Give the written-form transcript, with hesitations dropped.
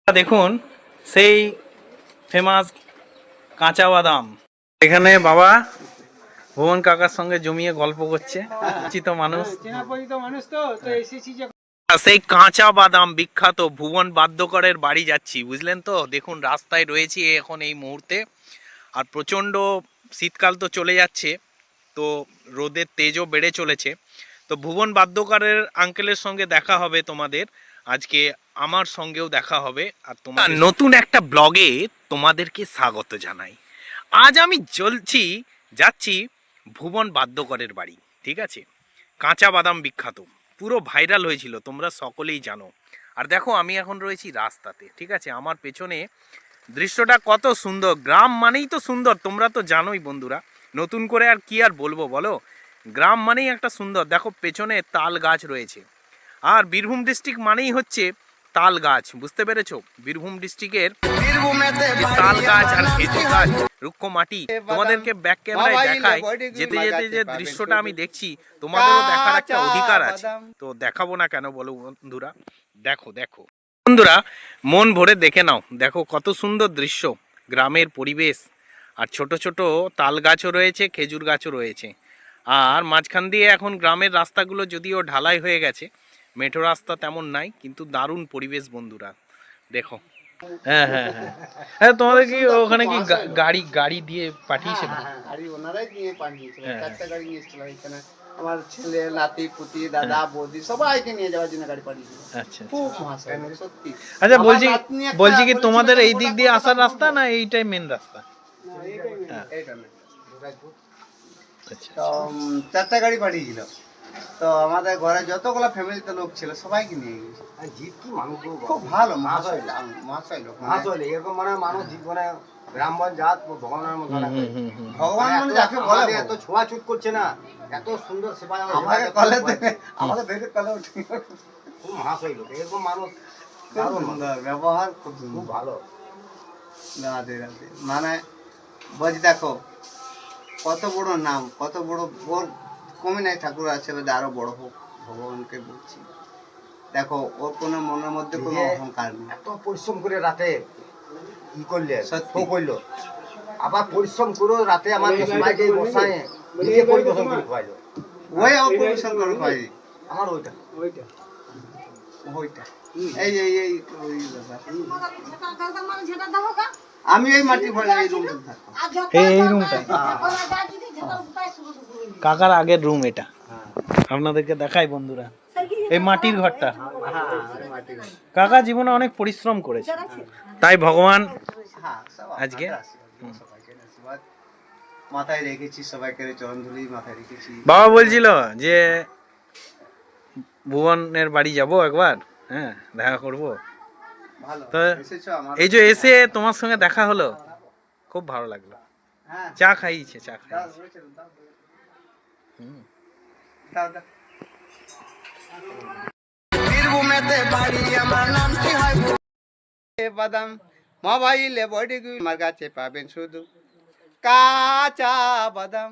দেখুন সেই ফেমাস কাঁচা বাদাম। এখানে বাবা ভুবন কাকার সঙ্গে জমিয়ে গল্প করছে, পরিচিত মানুষ। সেই কাঁচা বাদাম বিখ্যাত ভুবন বাদ্যকরের বাড়ি যাচ্ছি, বুঝলেন তো। দেখুন রাস্তায় রয়েছি এখন এই মুহূর্তে, আর প্রচণ্ড শীতকাল তো চলে যাচ্ছে, তো রোদের তেজও বেড়ে চলেছে। তো ভুবন বাদ্যকরের আঙ্কেলের সঙ্গে দেখা হবে তোমাদের আজকে, আমার সঙ্গেও দেখা হবে। আর তোমার নতুন একটা ব্লগে তোমাদেরকে স্বাগত জানাই। আজ আমি যাচ্ছি ভুবন বাদ্যকরের বাড়ি, ঠিক আছে। কাঁচা বাদাম বিখ্যাত, পুরো ভাইরাল হয়েছিল, তোমরা সকলেই জানো। আর দেখো আমি এখন রয়েছি রাস্তাতে, ঠিক আছে। আমার পেছনে দৃশ্যটা কত সুন্দর, গ্রাম মানেই তো সুন্দর, তোমরা তো জানোই বন্ধুরা। নতুন করে আর কি আর বলবো বলো, গ্রাম মানেই একটা সুন্দর। দেখো পেছনে তাল গাছ রয়েছে, আর বীরভূম ডিস্ট্রিক্ট মানেই হচ্ছে তাল গাছ, বুঝতে পেরেছো। বীরভূম ডিস্ট্রিক্টের তাল গাছ আর খেজুর গাছ, রুক্ষ মাটি। তোমাদেরকে ব্যাক ক্যামেরায় দেখাই, যেতে যেতে যে দৃশ্যটা আমি দেখছি তোমাদেরও দেখার একটা অধিকার আছে, তো দেখাবো না কেন বলো বন্ধুরা। দেখো দেখো বন্ধুরা, মন ভরে দেখে নাও। দেখো কত সুন্দর দৃশ্য, গ্রামের পরিবেশ, আর ছোট ছোট তাল গাছও রয়েছে, খেজুর গাছও রয়েছে। আর মাঝখান দিয়ে এখন গ্রামের রাস্তাগুলো যদিও ঢালাই হয়ে গেছে, মেঠো রাস্তা তেমন নাই, কিন্তু দারুণ পরিবেশ বন্ধুরা। দেখো হ্যাঁ হ্যাঁ হ্যাঁ হ্যাঁ, তোমাদের কি ওখানে কি গাড়ি দিয়ে পাঠিয়েছে? গাড়ি ওনারাই নিয়ে পাঠিয়েছিল, 4টা গাড়ি নিয়ে এসেছিল এখানে। আমার ছেলে, নাতি, পুতি, দাদা, বৌদি সবাইকে নিয়ে যাওয়ার জন্য গাড়ি পাঠিয়েছিল। আচ্ছা খুব হাসায় সত্যি। আচ্ছা বলছি কি তোমাদের এই দিক দিয়ে আসার রাস্তা না এইটাই মেন রাস্তা? এইটা না, তো 4টা গাড়ি পাঠিয়েছিল। তো আমাদের ঘরে যতগুলো ফ্যামিলিতে লোক ছিল সবাইকে নিয়ে গেছে। জিত কি মানুষ খুব ভালো মাছ হইলো এরকম মানে মানুষ জীবনে ব্রাহ্মণ জাত ভগবানের মতো ভগবান মানে যাকে বলে এত ছোঁয়াছুত করছে না, এত সুন্দর সেবা আমাদের কলে আমাদের ভেতরে কলে উঠে খুব হাস হইলো এরকম মানুষ। খুব সুন্দর ব্যবহার, খুব খুব ভালো। রাধে রাধে। মানে বলছি দেখো কত বড় নাম, কত বড় কমে নাই, ঠাকুর আছে আরো বড় হোক, ভগবানকে বলছি। দেখো ওর কোনো মনের মধ্যে কোনো অহংকার নেই। এত পরিশ্রম করে রাতে ই করলে সত্যি করলো, আবার পরিশ্রম করে রাতে আমার সবাইকে বসায় নিজে পরিবেশন করে খাওয়াইলো। ওই অপরিবেশন করে খাই আমার ওইটা ওইটা এই এই এই ওই ব্যাপার। আমি এই মাটি ভরে এই রুমে থাকতাম, এই রুমটা কাকার আগের রুম, এটা আপনাদেরকে দেখাই বন্ধুরা। এই মাটির ঘরটা কাকা জীবনে অনেক পরিশ্রম করেছে, তাই ভগবান আজকে মাথায় রেখেছি, সবাইকে চরণ ধুলি মাথায় রেখেছি। বাবা বলছিল যে ভুবনের বাড়ি যাব একবার, হ্যাঁ দেখা করবো। তো এই যে এসে তোমার সঙ্গে দেখা হলো, খুব ভালো লাগলো। চা খাইছে, চা খাইছে। বীরভূমেতে বাড়ি আমার, নামটি হয় বাদাম। মোবাইলে বডি আমার কাছে পাবেন শুধু কাঁচা বাদাম।